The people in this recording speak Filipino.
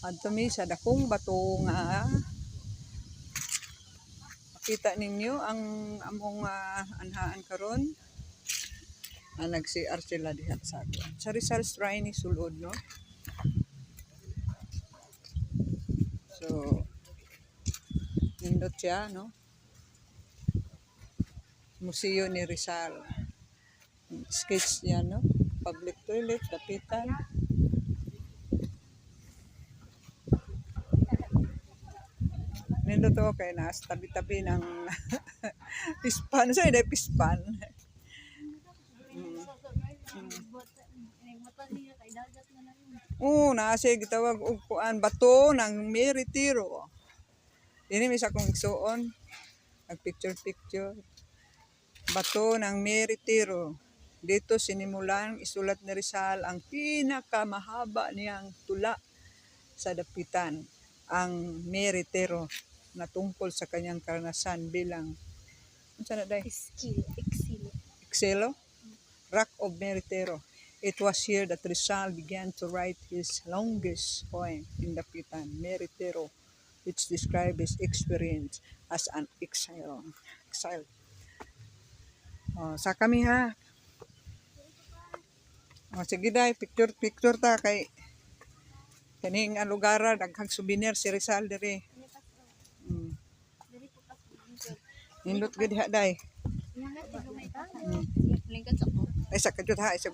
Adto mi sa dakong bato nga makita ninyo ang among anhaan karon. Nag-CR sila diha sa akin. Sa Rizal Shrine ni sulod, no? So, nindot siya, no? Museo ni Rizal. Sketch niya, no? Public toilet, kapitan. Nindot to kay nas tabi-tabi ng pispan. So, hindi pispan. Nasa gitawag og kuan bato ng may retiro. Dini misa kong igsuon. Nag-picture. Bato ng may retiro. Dito sinimulan isulat ni Rizal ang pinakamahaba niyang tula sa dapitan, ang may retiro, na tungkol sa kanyang karanasan bilang Excelo? Rock of Meritero. It was here that Rizal began to write his longest poem in Dapitan, Meritero, which describes his experience as an exile. Sa kami ha. Sige day, picture ta kay kaning lugar daghang souvenir si Rizal diri. Nindot gid ha day. Ay sa kadto ha, isa